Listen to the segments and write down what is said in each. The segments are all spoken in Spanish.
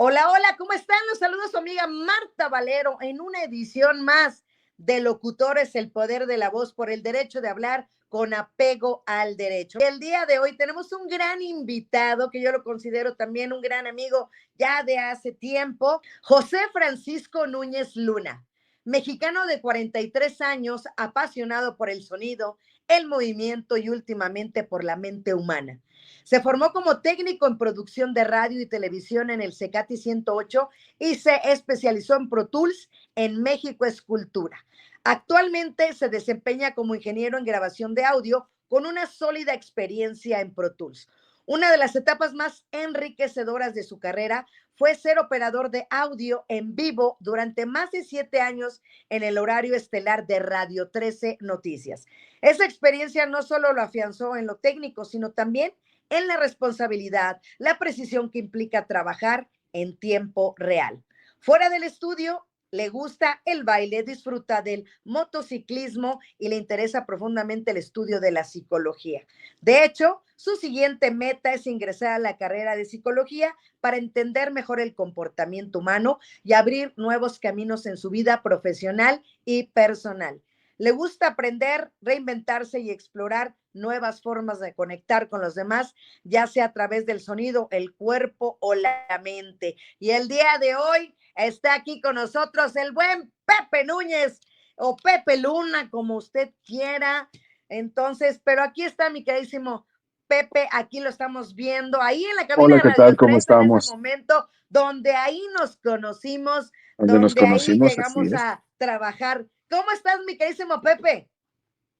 Hola, hola, ¿cómo están? Los saludos su amiga Marta Valero en una edición más de Locutores, el poder de la voz por el derecho de hablar con apego al derecho. El día de hoy tenemos un gran invitado que yo lo considero también un gran amigo ya de hace tiempo, José Francisco Núñez Luna, mexicano de 43 años, apasionado por el sonido, el movimiento y últimamente por la mente humana. Se formó como técnico en producción de radio y televisión en el Cecati 108 y se especializó en Pro Tools en México Escultura. Actualmente se desempeña como ingeniero en grabación de audio con una sólida experiencia en Pro Tools. Una de las etapas más enriquecedoras de su carrera fue ser operador de audio en vivo durante más de 7 años en el horario estelar de Radio 13 Noticias. Esa experiencia no solo lo afianzó en lo técnico, sino también en la responsabilidad, la precisión que implica trabajar en tiempo real. Fuera del estudio, le gusta el baile, disfruta del motociclismo y le interesa profundamente el estudio de la psicología. De hecho, su siguiente meta es ingresar a la carrera de psicología para entender mejor el comportamiento humano y abrir nuevos caminos en su vida profesional y personal. Le gusta aprender, reinventarse y explorar nuevas formas de conectar con los demás, ya sea a través del sonido, el cuerpo o la mente. Y el día de hoy está aquí con nosotros el buen Pepe Núñez o Pepe Luna, como usted quiera. Entonces, pero aquí está mi queridísimo Pepe, aquí lo estamos viendo, ahí en la cabina Hola, de ¿qué Radio tal? ¿Cómo 3 en ese estamos? momento, donde ahí nos conocimos, Donde nos donde ahí conocimos, así llegamos es. a trabajar. ¿Cómo estás, mi queridísimo Pepe?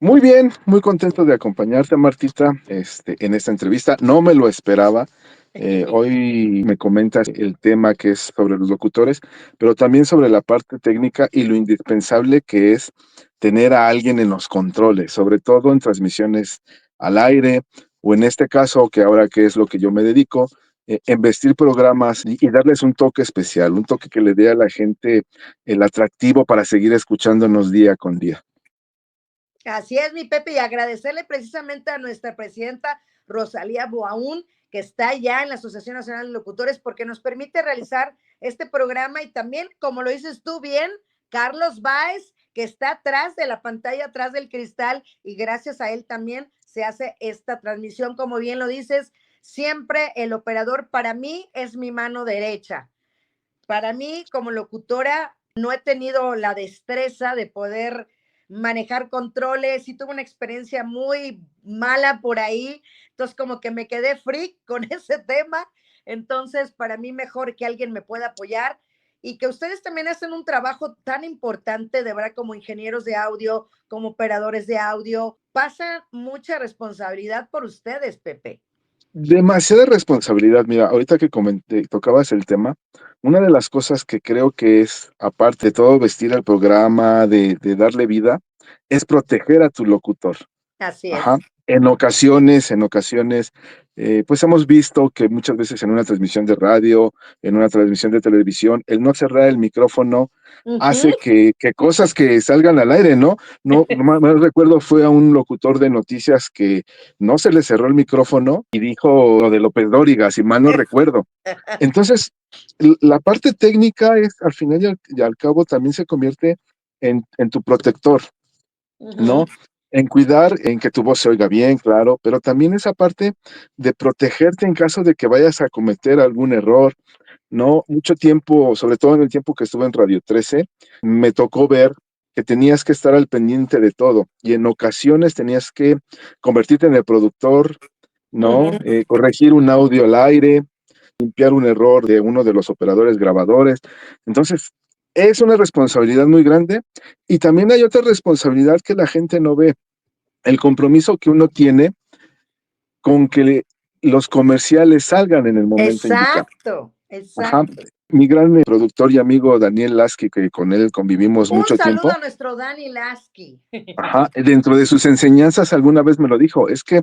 Muy bien, muy contento de acompañarte, Martita, en esta entrevista. No me lo esperaba. Hoy me comentas el tema que es sobre los locutores, pero también sobre la parte técnica y lo indispensable que es tener a alguien en los controles, sobre todo en transmisiones al aire, o en este caso, que ahora que es lo que yo me dedico, en vestir programas y darles un toque especial, un toque que le dé a la gente el atractivo para seguir escuchándonos día con día. Así es, mi Pepe, y agradecerle precisamente a nuestra presidenta Rosalía Boaún, que está ya en la Asociación Nacional de Locutores, porque nos permite realizar este programa y también, como lo dices tú bien, Carlos Báez, que está atrás de la pantalla, atrás del cristal, y gracias a él también se hace esta transmisión, como bien lo dices, siempre el operador para mí es mi mano derecha. Para mí, como locutora, no he tenido la destreza de poder manejar controles y tuve una experiencia muy mala por ahí, entonces como que me quedé freak con ese tema, entonces para mí mejor que alguien me pueda apoyar y que ustedes también hacen un trabajo tan importante, de verdad, como ingenieros de audio, como operadores de audio, pasa mucha responsabilidad por ustedes, Pepe. Demasiada responsabilidad. Mira, ahorita que tocabas el tema, una de las cosas que creo que es, aparte de todo, vestir al programa, de darle vida, es proteger a tu locutor. Así Ajá. es. En ocasiones, pues hemos visto que muchas veces en una transmisión de radio, en una transmisión de televisión, el no cerrar el micrófono Uh hace -huh. que cosas que salgan al aire, ¿no? No más recuerdo fue a un locutor de noticias que no se le cerró el micrófono y dijo lo de López Dóriga, si mal no recuerdo. Entonces, la parte técnica es, al final y al cabo, también se convierte en tu protector, Uh ¿no? -huh. En cuidar, en que tu voz se oiga bien, claro, pero también esa parte de protegerte en caso de que vayas a cometer algún error, ¿no? Mucho tiempo, sobre todo en el tiempo que estuve en Radio 13, me tocó ver que tenías que estar al pendiente de todo y en ocasiones tenías que convertirte en el productor, Uh ¿no? -huh. Corregir un audio al aire, limpiar un error de uno de los operadores grabadores. Entonces, es una responsabilidad muy grande y también hay otra responsabilidad que la gente no ve, el compromiso que uno tiene con que los comerciales salgan en el momento indicado. Exacto, Ajá. exacto. Mi gran productor y amigo Daniel Lasky, que con él convivimos Un mucho saludo tiempo, a nuestro Dani Lasky. ajá, dentro de sus enseñanzas alguna vez me lo dijo, es que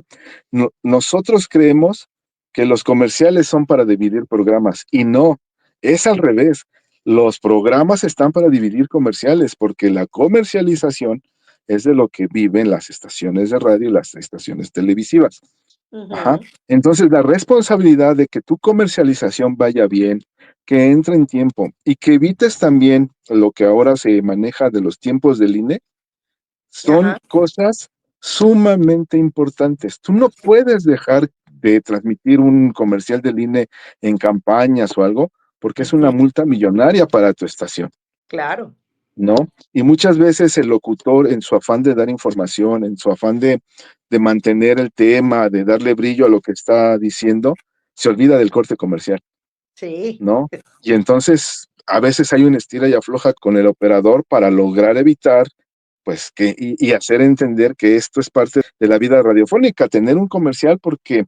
nosotros creemos que los comerciales son para dividir programas y no, es al revés. Los programas están para dividir comerciales porque la comercialización es de lo que viven las estaciones de radio y las estaciones televisivas. Ajá. Ujú. Entonces, la responsabilidad de que tu comercialización vaya bien, que entre en tiempo y que evites también lo que ahora se maneja de los tiempos del INE, son Ajá. cosas sumamente importantes. Tú no puedes dejar de transmitir un comercial del INE en campañas o algo, porque es una Ujú. multa millonaria para tu estación, Claro. ¿no? Y muchas veces el locutor, en su afán de dar información, en su afán de mantener el tema, de darle brillo a lo que está diciendo, se olvida del corte comercial, Sí. ¿no? Y entonces a veces hay un estira y afloja con el operador para lograr evitar, pues, y hacer entender que esto es parte de la vida radiofónica, tener un comercial porque,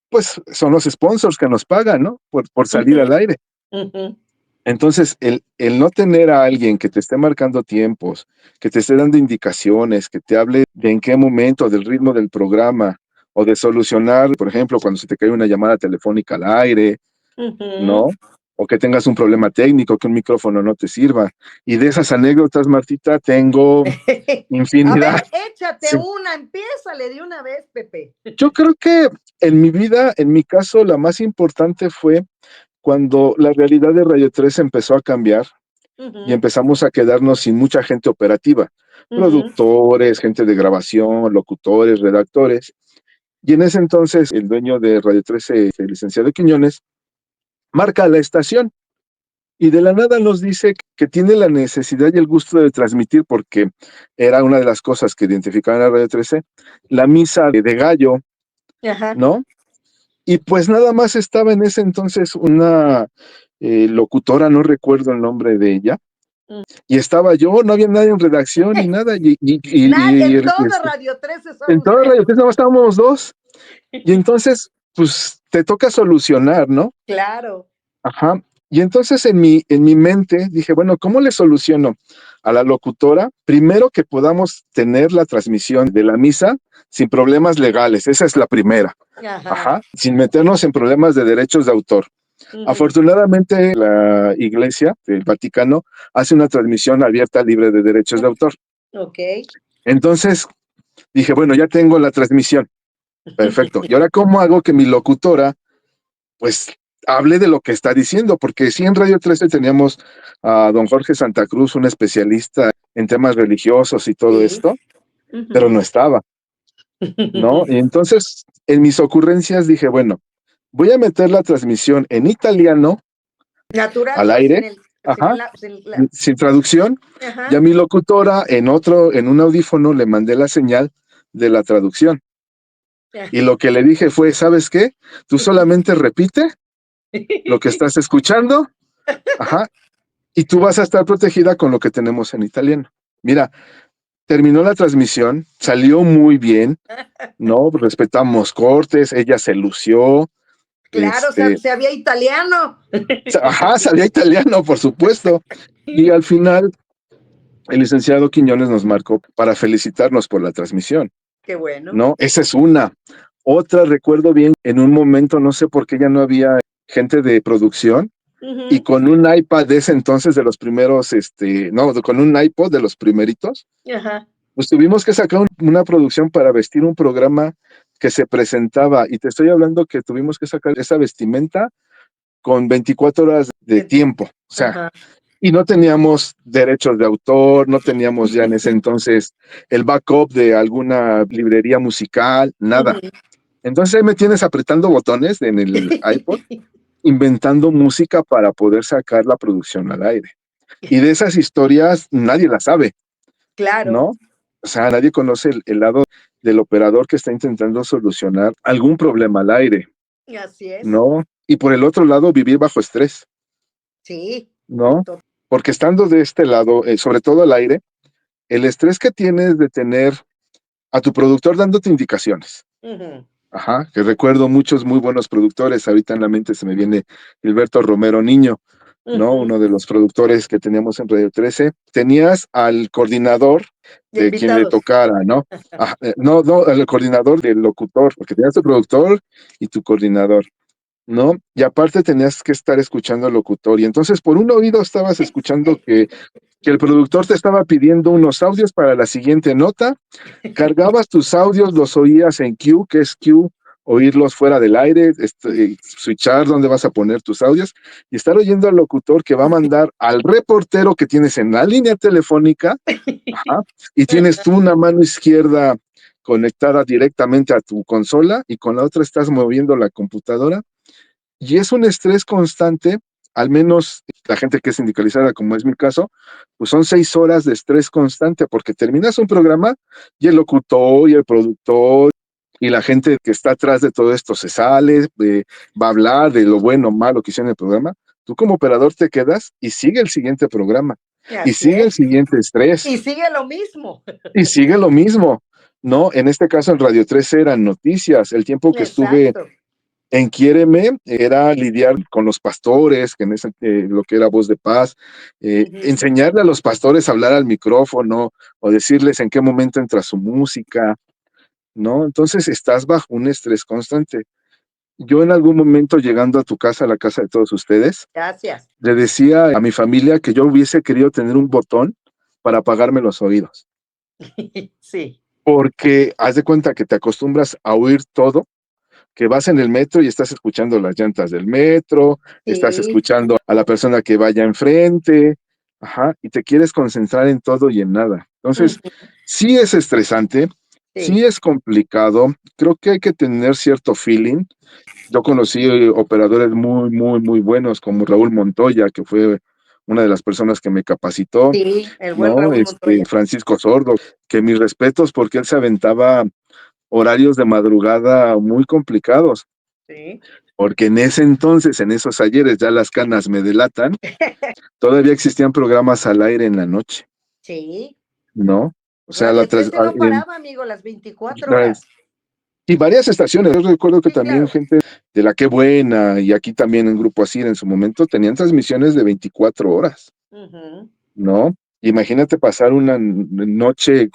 pues, son los sponsors que nos pagan, ¿no? Por salir Ujú, al aire. ujú. Entonces, el no tener a alguien que te esté marcando tiempos, que te esté dando indicaciones, que te hable de en qué momento, del ritmo del programa, o de solucionar, por ejemplo, cuando se te cae una llamada telefónica al aire, Ujú. ¿no? O que tengas un problema técnico, que un micrófono no te sirva. Y de esas anécdotas, Martita, tengo A infinidad. ver, échate Sí. una, empiézale de una vez, Pepe. Yo creo que en mi vida, en mi caso, la más importante fue cuando la realidad de Radio 3 empezó a cambiar y Ujú, empezamos a quedarnos sin mucha gente operativa, ujú. productores, gente de grabación, locutores, redactores. Y en ese entonces, el dueño de Radio 13, el licenciado Quiñones, marca la estación y de la nada nos dice que tiene la necesidad y el gusto de transmitir, porque era una de las cosas que identificaban a Radio 13, la misa de gallo, Ajá. ¿no? Y pues nada más estaba en ese entonces una locutora, no recuerdo el nombre de ella, Mm. y estaba yo, no había nadie en redacción ni nada, Nadie en todo Radio 13 en solo toda usted. Radio 3 nada más estábamos dos, y entonces, pues te toca solucionar, ¿no? Claro. Ajá. Y entonces en mi mente dije, bueno, ¿cómo le soluciono a la locutora? Primero que podamos tener la transmisión de la misa sin problemas legales, esa es la primera. Ajá. Ajá, sin meternos en problemas de derechos de autor. Ujú. Afortunadamente, la Iglesia del Vaticano hace una transmisión abierta libre de derechos de autor. Ok. Entonces dije, bueno, ya tengo la transmisión, perfecto. ¿Y ahora cómo hago que mi locutora, pues, hable de lo que está diciendo? Porque sí, en Radio 13 teníamos a don Jorge Santa Cruz, un especialista en temas religiosos y todo Sí. esto, pero Ujú. no estaba, ¿no? Y entonces, en mis ocurrencias dije, bueno, voy a meter la transmisión en italiano Natural, o al sea, aire, ajá, sin la. sin traducción, y Ajá. a mi locutora en un audífono le mandé la señal de la traducción. Y lo que le dije fue, ¿sabes qué? Tú solamente repite lo que estás escuchando, ajá, y tú vas a estar protegida con lo que tenemos en italiano. Mira, terminó la transmisión, salió muy bien, ¿no? Respetamos cortes, ella se lució, Claro, se había italiano. ajá, sabía italiano, por supuesto. Y al final, el licenciado Quiñones nos marcó para felicitarnos por la transmisión, Qué bueno. ¿no? Esa es una. Otra, recuerdo bien, en un momento, no sé por qué ya no había gente de producción, y Ujú. con un iPad de ese entonces de los primeros, no, con un iPod de los primeritos, Ajá. pues tuvimos que sacar una producción para vestir un programa que se presentaba, y te estoy hablando que tuvimos que sacar esa vestimenta con 24 horas de De- tiempo, o sea, Ajá. y no teníamos derechos de autor, no teníamos ya en ese entonces el backup de alguna librería musical, nada. Ujú. Entonces ahí me tienes apretando botones en el iPod, inventando música para poder sacar la producción al aire. Y de esas historias nadie las sabe, Claro, ¿no? O sea, nadie conoce el lado del operador que está intentando solucionar algún problema al aire, así es. ¿no? Y por el otro lado, vivir bajo estrés, Sí. ¿no? To- Porque estando de este lado, sobre todo al aire, el estrés que tienes de tener a tu productor dándote indicaciones. Ujú, Ajá, que recuerdo muchos muy buenos productores. Ahorita en la mente se me viene Gilberto Romero Niño, ¿no? ujú. Uno de los productores que teníamos en Radio 13. Tenías al coordinador De de quien le invitados. tocara, ¿no? No, no, al coordinador del locutor, porque tenías tu productor y tu coordinador, ¿no? Y aparte tenías que estar escuchando al locutor. Y entonces por un oído estabas escuchando que el productor te estaba pidiendo unos audios para la siguiente nota, cargabas tus audios, los oías en Q, que es Q oírlos fuera del aire, switchar dónde vas a poner tus audios y estar oyendo al locutor que va a mandar al reportero que tienes en la línea telefónica, ajá, y tienes tú una mano izquierda conectada directamente a tu consola y con la otra estás moviendo la computadora y es un estrés constante, al menos la gente que es sindicalizada, como es mi caso, pues son 6 horas de estrés constante, porque terminas un programa y el locutor y el productor y la gente que está atrás de todo esto se sale, va a hablar de lo bueno o malo que hicieron en el programa. Tú como operador te quedas y sigue el siguiente programa y Así sigue el es. siguiente estrés Y sigue lo mismo. y sigue lo mismo. No, en este caso en Radio 13 eran noticias. El tiempo que estuve Exacto. en Quiéreme era lidiar con los pastores, que en ese, lo que era Voz de Paz, enseñarle a los pastores a hablar al micrófono o decirles en qué momento entra su música, ¿no? Entonces estás bajo un estrés constante. Yo en algún momento llegando a tu casa, a la casa de todos ustedes, Gracias. le decía a mi familia que yo hubiese querido tener un botón para apagarme los oídos, Sí. porque haz de cuenta que te acostumbras a oír todo, que vas en el metro y estás escuchando las llantas del metro, estás Sí. escuchando a la persona que vaya enfrente, ajá, y te quieres concentrar en todo y en nada. Entonces, sí es estresante, sí Sí. es complicado, creo que hay que tener cierto feeling. Yo conocí operadores muy, muy, muy buenos como Raúl Montoya, que fue una de las personas que me capacitó, Sí, el buen ¿no? Raúl Montoya. Francisco Sordo, que mis respetos porque él se aventaba horarios de madrugada muy complicados, Sí. porque en ese entonces, en esos ayeres, ya las canas me delatan, todavía existían programas al aire en la noche, Sí. ¿no? O sea, Radio 13 no paraba, amigo, las 24 la- horas. y varias estaciones. Yo recuerdo que Sí, también claro. gente de La Qué Buena y aquí también en Grupo Asir en su momento tenían transmisiones de 24 horas, ¿no? Imagínate pasar una noche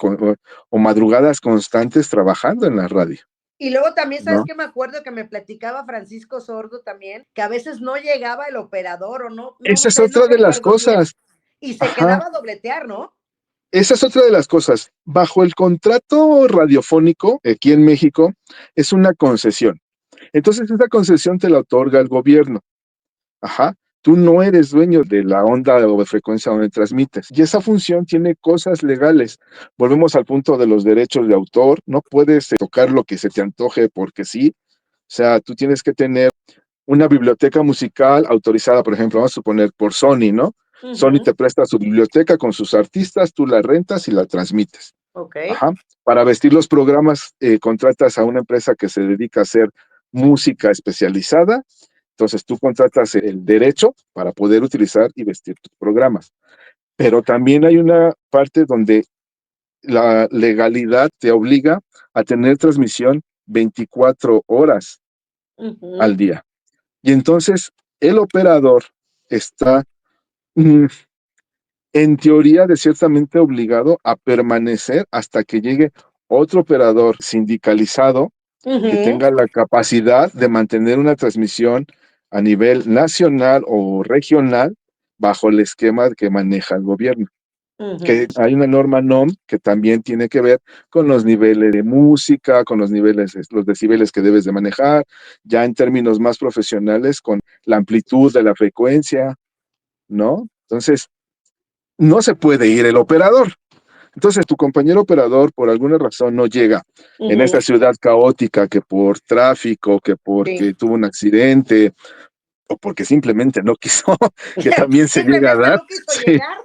o madrugadas constantes trabajando en la radio, Y luego también, ¿sabes ¿no? qué? Me acuerdo que me platicaba Francisco Sordo también, que a veces no llegaba el operador o no Esa es sé, no otra de las recuerdo bien, cosas. y se Ajá. quedaba a dobletear, ¿no? Esa es otra de las cosas. Bajo el contrato radiofónico, aquí en México, es una concesión. Entonces, esa concesión te la otorga el gobierno. Ajá. Tú no eres dueño de la onda o de frecuencia donde transmites. Y esa función tiene cosas legales. Volvemos al punto de los derechos de autor. No puedes tocar lo que se te antoje porque sí. O sea, tú tienes que tener una biblioteca musical autorizada, por ejemplo, vamos a suponer por Sony, ¿no? Sony te presta su biblioteca con sus artistas, tú la rentas y la transmites. Ok. Ajá. Para vestir los programas, contratas a una empresa que se dedica a hacer música especializada. Entonces tú contratas el derecho para poder utilizar y vestir tus programas. Pero también hay una parte donde la legalidad te obliga a tener transmisión 24 horas al día. Y entonces el operador está, mm, en teoría, de ciertamente obligado a permanecer hasta que llegue otro operador sindicalizado que tenga la capacidad de mantener una transmisión a nivel nacional o regional bajo el esquema que maneja el gobierno. Que hay una norma NOM que también tiene que ver con los niveles de música, con los niveles, los decibeles que debes de manejar, ya en términos más profesionales, con la amplitud de la frecuencia, ¿no? Entonces, no se puede ir el operador. Entonces, tu compañero operador por alguna razón no llega en esta ciudad caótica, que por tráfico, que porque Sí. tuvo un accidente o porque simplemente no quiso, que también se llega a Simplemente dar. no quiso Sí, llegar.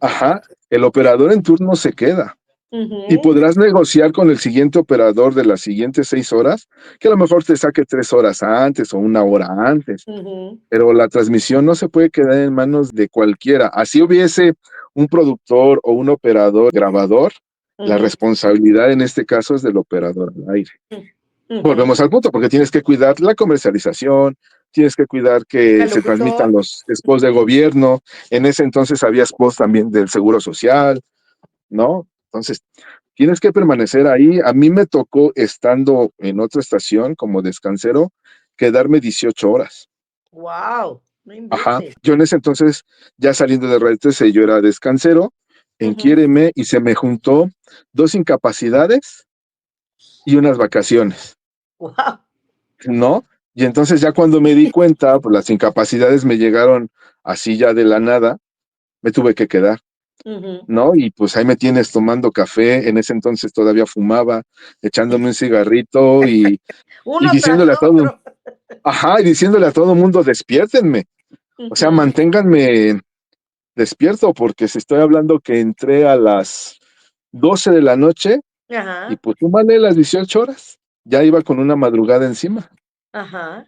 ajá, el operador en turno se queda. Y Ujú, podrás negociar con el siguiente operador de las siguientes 6 horas, que a lo mejor te saque 3 horas antes o una hora antes, ujú, pero la transmisión no se puede quedar en manos de cualquiera. Así hubiese un productor o un operador grabador, la ujú, responsabilidad en este caso es del operador al aire. ujú. Volvemos al punto, porque tienes que cuidar la comercialización, tienes que cuidar que Al se transmitan locutor. los spots de gobierno. En ese entonces había spots también del Seguro Social, ¿no? Entonces, tienes que permanecer ahí. A mí me tocó, estando en otra estación como descansero, quedarme 18 horas. Wow, no Ajá. inventes. Yo en ese entonces, ya saliendo de Red 13, yo era descansero en Ujú. Quiéreme y se me juntó 2 incapacidades y unas vacaciones. Wow. ¿no? Y entonces ya cuando me di cuenta, pues las incapacidades me llegaron así ya de la nada, me tuve que quedar, Ujú. ¿no? Y pues ahí me tienes tomando café, en ese entonces todavía fumaba, echándome un cigarrito y Uno tras diciéndole a todo, otro. ajá, y diciéndole a todo mundo, despiértenme, o sea, Ujú. manténganme despierto, porque si estoy hablando que entré a las 12 de la noche y Ajá, pues súmale las 18 horas, ya iba con una madrugada encima, ajá.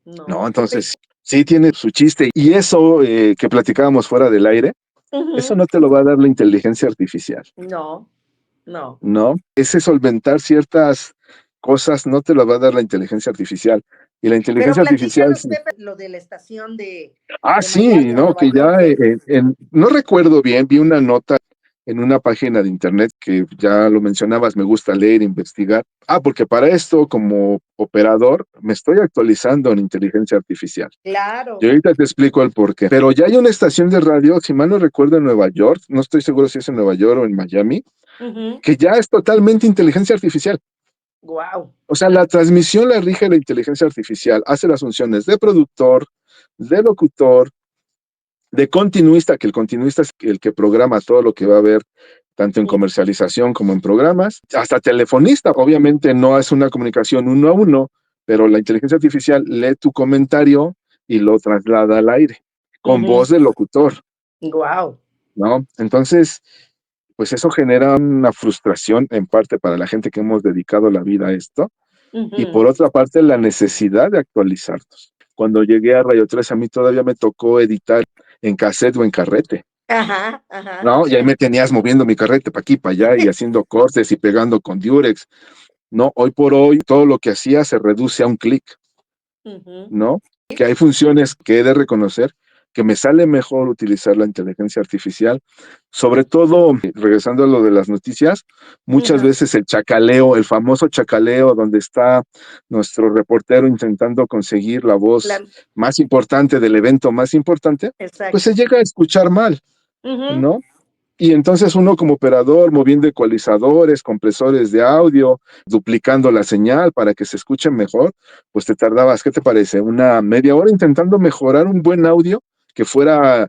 ¿no? No, qué pe Entonces, sí tiene su chiste. Y eso que platicábamos fuera del aire, eso ujú. no te lo va a dar la inteligencia artificial, No, no. ¿no? Ese solventar ciertas cosas no te lo va a dar la inteligencia artificial. Y la Pero inteligencia artificial, platícalo sí. usted lo de la estación de Sí, Miami a ¿no? Nueva Que York ya, de no recuerdo bien, vi una nota en una página de internet que ya lo mencionabas, me gusta leer, investigar. Porque para esto, como operador, me estoy actualizando en inteligencia artificial. Y claro. ahorita te explico el por qué. Pero ya hay una estación de radio, si mal no recuerdo, en Nueva York, no estoy seguro si es en Nueva York o en Miami, Ujú. que ya es totalmente inteligencia artificial. Guau. O sea, la transmisión la rige la inteligencia artificial, hace las funciones de productor, de locutor, de continuista, que el continuista es el que programa todo lo que va a haber, tanto en Ujú, comercialización como en programas, hasta telefonista. Obviamente no es una comunicación uno a uno, pero la inteligencia artificial lee tu comentario y lo traslada al aire, con ujú. voz del locutor, Guau. ¿no? Entonces, pues eso genera una frustración en parte para la gente que hemos dedicado la vida a esto, y Ujú. por otra parte la necesidad de actualizarnos. Cuando llegué a Radio 3 a mí todavía me tocó editar en cassette o en carrete, Ajá, ajá. ¿no? Y ahí me tenías moviendo mi carrete para aquí, para allá y haciendo cortes y pegando con Durex, ¿no? Hoy por hoy todo lo que hacía se reduce a un clic, Ujú. ¿no? Que hay funciones que he de reconocer que me sale mejor utilizar la inteligencia artificial, sobre todo, regresando a lo de las noticias, muchas Ujú. veces el chacaleo, el famoso chacaleo, donde está nuestro reportero intentando conseguir la voz La más importante del evento más importante, pues se exacto. llega a escuchar mal, Ujú, ¿no? Y entonces uno como operador moviendo ecualizadores, compresores de audio, duplicando la señal para que se escuche mejor, pues te tardabas, ¿qué te parece? Una media hora intentando mejorar un buen audio que fuera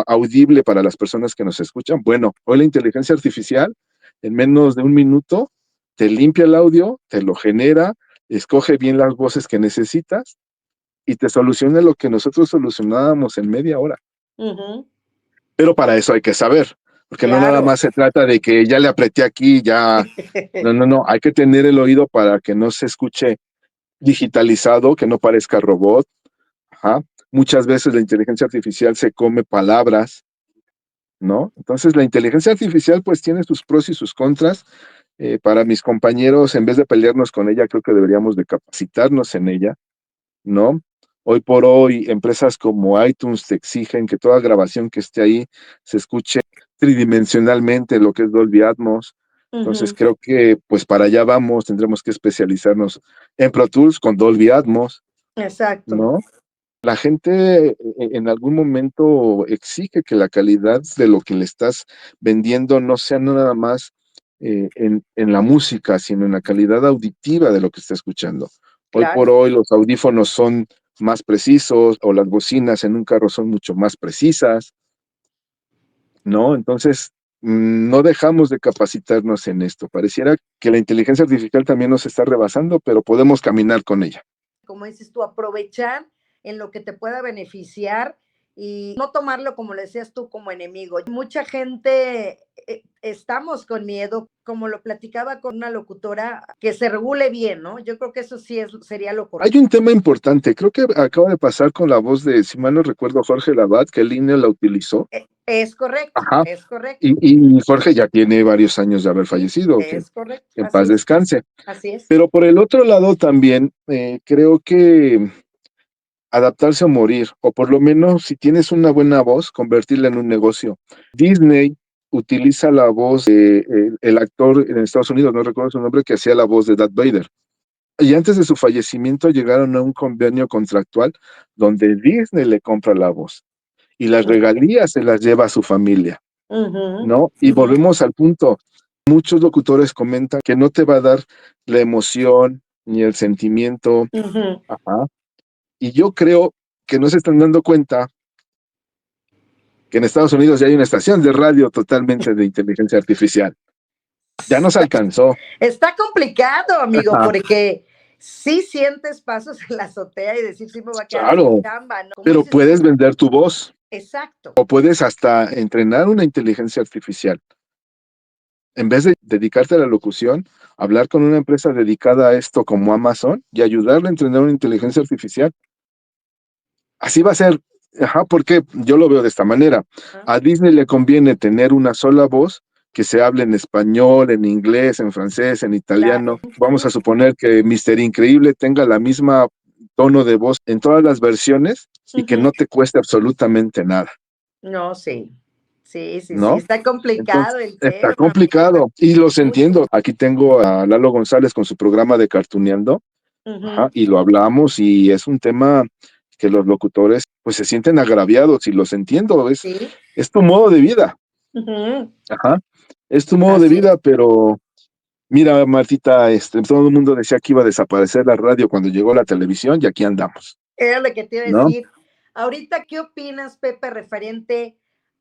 audible para las personas que nos escuchan. Bueno, hoy la inteligencia artificial en menos de un minuto te limpia el audio, te lo genera, escoge bien las voces que necesitas y te soluciona lo que nosotros solucionábamos en media hora. ujú. Pero para eso hay que saber, porque no nada Claro. más se trata de que ya le apreté aquí, ya, no, no, no, hay que tener el oído para que no se escuche digitalizado, que no parezca robot. Ajá. Muchas veces la inteligencia artificial se come palabras, ¿no? Entonces la inteligencia artificial pues tiene sus pros y sus contras. Para mis compañeros, en vez de pelearnos con ella, creo que deberíamos de capacitarnos en ella, ¿no? Hoy por hoy, empresas como iTunes te exigen que toda grabación que esté ahí se escuche tridimensionalmente, lo que es Dolby Atmos. Entonces Ujú. creo que pues para allá vamos, tendremos que especializarnos en Pro Tools con Dolby Atmos, Exacto. ¿no? La gente en algún momento exige que la calidad de lo que le estás vendiendo no sea nada más en la música, sino en la calidad auditiva de lo que está escuchando. Hoy por Claro. hoy los audífonos son más precisos o las bocinas en un carro son mucho más precisas, ¿no? Entonces, no dejamos de capacitarnos en esto. Pareciera que la inteligencia artificial también nos está rebasando, pero podemos caminar con ella. Como dices tú, aprovechar en lo que te pueda beneficiar y no tomarlo, como le decías tú, como enemigo. Mucha gente estamos con miedo, como lo platicaba con una locutora, que se regule bien, ¿no? Yo creo que eso sí sería lo correcto. Hay un tema importante, creo que acaba de pasar con la voz de, si mal no recuerdo, Jorge Lavat, que el INE la utilizó. Es correcto, Ajá. es correcto. Y Jorge ya tiene varios años de haber Sí, fallecido, que es correcto, en así paz es, descanse. así es. Pero por el otro lado también creo que adaptarse o morir, o por lo menos si tienes una buena voz, convertirla en un negocio. Disney utiliza la voz de el actor en Estados Unidos, no recuerdo su nombre, que hacía la voz de Darth Vader. Y antes de su fallecimiento llegaron a un convenio contractual donde Disney le compra la voz y las regalías se las lleva a su familia, Ujú, ¿no? Y ujú. volvemos al punto. Muchos locutores comentan que no te va a dar la emoción, ni el sentimiento. Ujú. Ajá. Y yo creo que no se están dando cuenta que en Estados Unidos ya hay una estación de radio totalmente de inteligencia artificial. Ya nos alcanzó. Está complicado, amigo, Ajá, porque sí sientes pasos en la azotea y decir, sí me va a quedar sin claro, chamba, ¿no? Como pero dices, puedes vender tu voz exacto. o puedes hasta entrenar una inteligencia artificial. En vez de dedicarte a la locución, hablar con una empresa dedicada a esto como Amazon y ayudarle a entrenar una inteligencia artificial. Así va a ser. Ajá, porque yo lo veo de esta manera. Ajá. A Disney le conviene tener una sola voz que se hable en español, en inglés, en francés, en Claro. italiano. Vamos a suponer que Mister Increíble tenga la misma tono de voz en todas las versiones y que Ujú. no te cueste absolutamente nada, No, sí. Sí, sí, sí. ¿no? Está Entonces, complicado el está tema, amigo. complicado y los Muy. entiendo. Aquí tengo a Lalo González con su programa de Cartuneando. Ajá, Ujú. y lo hablamos y es un tema que los locutores pues se sienten agraviados y los entiendo, Sí. es tu modo de vida, Ujú. ajá, es tu modo de Así es. vida, pero mira, Martita, todo el mundo decía que iba a desaparecer la radio cuando llegó la televisión y aquí andamos, Era lo que te iba a ¿no? decir. Ahorita, ¿qué opinas, Pepe, referente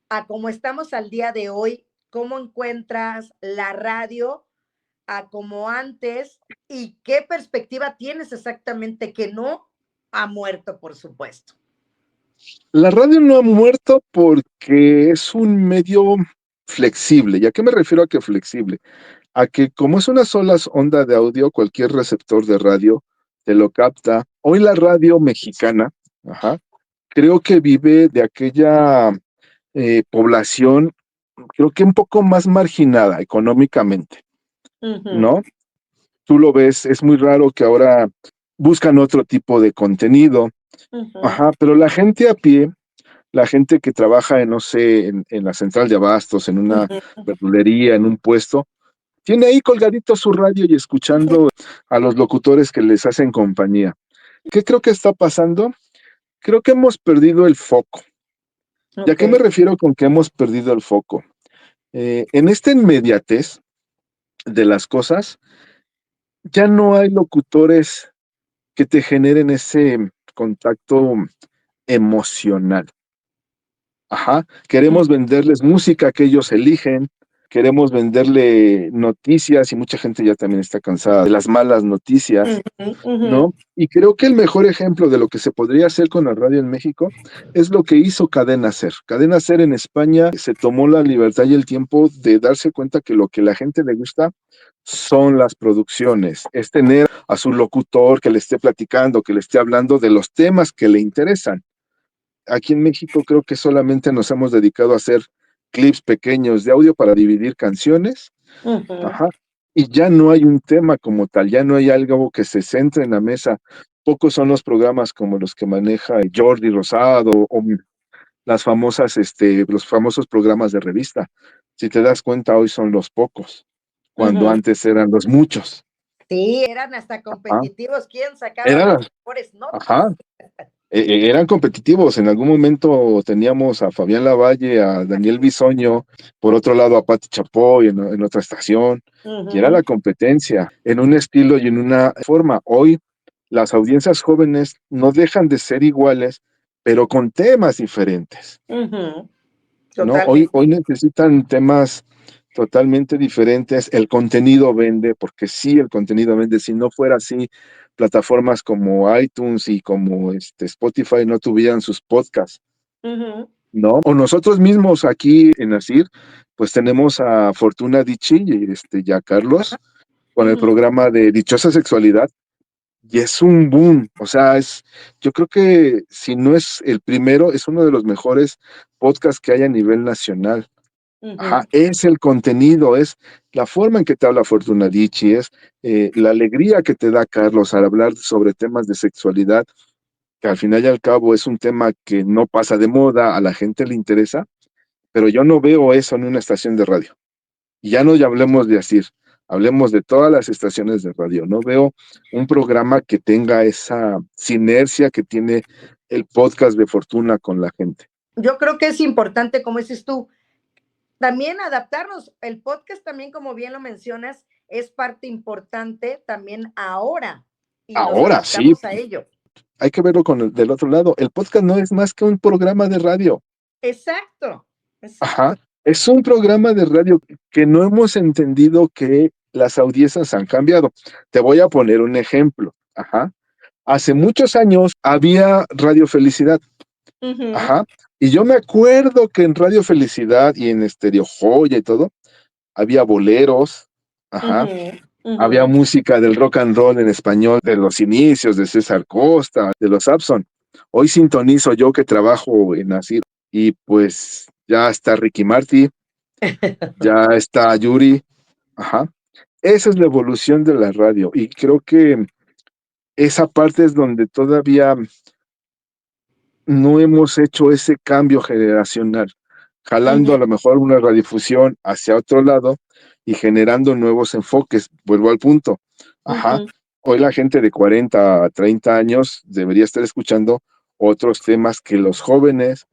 a cómo estamos al día de hoy? ¿Cómo encuentras la radio a como antes? ¿Y qué perspectiva tienes exactamente que no ha muerto, por supuesto? La radio no ha muerto porque es un medio flexible. ¿Y a qué me refiero a que flexible? A que como es una sola onda de audio, cualquier receptor de radio te lo capta. Hoy la radio mexicana, ajá, creo que vive de aquella población, creo que un poco más marginada económicamente, Ujú. ¿no? Tú lo ves, es muy raro que ahora buscan otro tipo de contenido, Ujú. ajá, pero la gente a pie, la gente que trabaja en, no sé, en la central de abastos, en una Ujú. verdulería, en un puesto, tiene ahí colgadito su radio y escuchando a los locutores que les hacen compañía. ¿Qué creo que está pasando? Creo que hemos perdido el foco. ¿Y a Ok. qué me refiero con que hemos perdido el foco? En esta inmediatez de las cosas, ya no hay locutores que te generen ese contacto emocional. Ajá, queremos venderles música que ellos eligen, queremos venderle noticias y mucha gente ya también está cansada de las malas noticias, Ujú. Ujú. ¿no? Y creo que el mejor ejemplo de lo que se podría hacer con la radio en México es lo que hizo Cadena Ser. Cadena Ser en España se tomó la libertad y el tiempo de darse cuenta que lo que la gente le gusta son las producciones, es tener a su locutor que le esté platicando, que le esté hablando de los temas que le interesan. Aquí en México creo que solamente nos hemos dedicado a hacer clips pequeños de audio para dividir canciones, Ujú. ajá, y ya no hay un tema como tal, ya no hay algo que se centre en la mesa. Pocos son los programas como los que maneja Jordi Rosado o los famosos programas de revista. Si te das cuenta, hoy son los pocos, cuando Ujú. antes eran los muchos. Sí, eran hasta Ajá, competitivos. ¿Quién sacaba las eran, mejores notas? ajá, eran competitivos. En algún momento teníamos a Fabián Lavalle, a Daniel Bisoño, por otro lado a Pati Chapoy en otra estación, y era Ujú. la competencia en un estilo y en una forma. Hoy las audiencias jóvenes no dejan de ser iguales, pero con temas diferentes, Ujú. ¿no? Hoy Totalmente. necesitan temas totalmente diferentes. El contenido vende, porque sí, el contenido vende. Si no fuera así, plataformas como iTunes y como Spotify no tuvieran sus podcasts, Ujú. ¿no? O nosotros mismos aquí en Asir, pues tenemos a Fortuna Dicci y a Carlos con el Ujú. programa de Dichosa Sexualidad. Y es un boom, o sea, yo creo que si no es el primero, es uno de los mejores podcasts que hay a nivel nacional. Ajá, Ujú. es el contenido, es la forma en que te habla Fortuna Dicci, es la alegría que te da Carlos al hablar sobre temas de sexualidad, que al final y al cabo es un tema que no pasa de moda, a la gente le interesa, pero yo no veo eso en una estación de radio. Y ya hablemos de Asir, hablemos de todas las estaciones de radio. No veo un programa que tenga esa sinergia que tiene el podcast de Fortuna con la gente. Yo creo que es importante, como dices tú, también adaptarnos. El podcast también, como bien lo mencionas, es parte importante también ahora. y nos Ahora sí, dedicamos a ello. hay que verlo del otro lado. El podcast no es más que un programa de radio. Exacto, Ajá. exacto. Es un programa de radio que no hemos entendido que las audiencias han cambiado. Te voy a poner un ejemplo. Ajá. Hace muchos años había Radio Felicidad. Ujú, Ajá. Y yo me acuerdo que en Radio Felicidad y en Estéreo Joya y todo, había boleros. Ajá. ujú, Había ujú. música del rock and roll en español de los inicios, de César Costa, de los Abson. Hoy sintonizo yo que trabajo en Asir y pues ya está Ricky Marty, ya está Yuri. Ajá. Esa es la evolución de la radio y creo que esa parte es donde todavía no hemos hecho ese cambio generacional, jalando a lo Ujú, mejor una radiodifusión hacia otro lado y generando nuevos enfoques. Vuelvo al punto. Ajá. ujú, Hoy la gente de 40 a 30 años debería estar escuchando otros temas que los jóvenes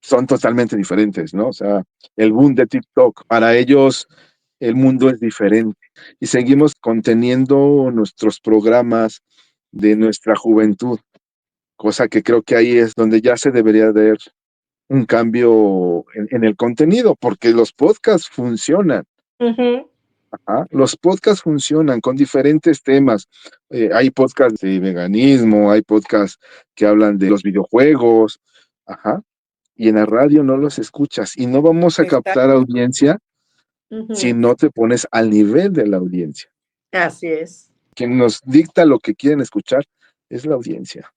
son totalmente diferentes, ¿no? O sea, el boom de TikTok, para ellos el mundo es diferente y seguimos conteniendo nuestros programas de nuestra juventud, cosa que creo que ahí es donde ya se debería ver un cambio en el contenido, porque los podcasts funcionan. ujú. ¿Ah? Los podcasts funcionan con diferentes temas. Hay podcasts de veganismo, hay podcasts que hablan de los videojuegos, ajá, y en la radio no los escuchas y no vamos a captar Exacto. audiencia si Ujú. no te pones al nivel de la audiencia. Así es. Quien nos dicta lo que quieren escuchar es la audiencia,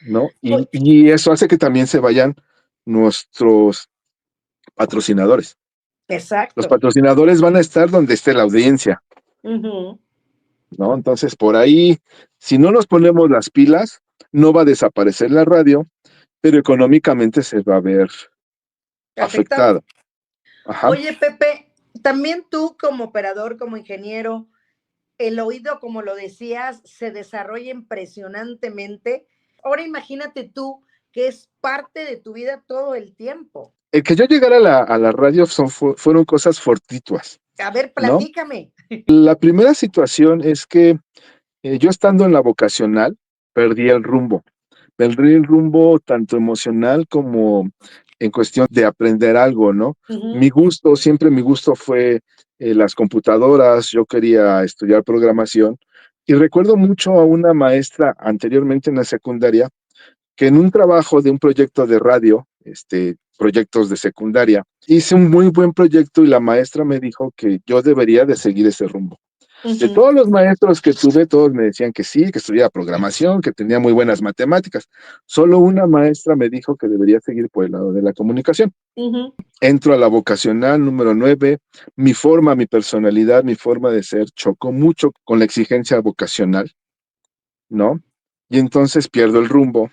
¿no? Oy Y eso hace que también se vayan nuestros patrocinadores. Los exacto. patrocinadores van a estar donde esté la audiencia, Ujú. ¿no? Entonces, por ahí, si no nos ponemos las pilas, no va a desaparecer la radio, pero económicamente se va a ver Afectado. afectada. Ajá. Oye, Pepe, también tú como operador, como ingeniero, el oído, como lo decías, se desarrolla impresionantemente. Ahora imagínate tú que es parte de tu vida todo el tiempo. El que yo llegara a la radio fueron cosas fortuitas, A ver, ¿no? platícame. La primera situación es que yo estando en la vocacional, perdí el rumbo. Perdí el rumbo tanto emocional como en cuestión de aprender algo, ¿no? Ujú, Siempre mi gusto fue las computadoras, yo quería estudiar programación y recuerdo mucho a una maestra anteriormente en la secundaria que en un trabajo de un proyecto de radio, proyectos de secundaria, hice un muy buen proyecto y la maestra me dijo que yo debería de seguir ese rumbo. De ujú, todos los maestros que tuve, todos me decían que sí, que estudiaba programación, que tenía muy buenas matemáticas. Solo una maestra me dijo que debería seguir por el lado de la comunicación. ujú, Entro a la vocacional número 9. Mi personalidad, mi forma de ser chocó mucho con la exigencia vocacional, ¿no? Y entonces pierdo el rumbo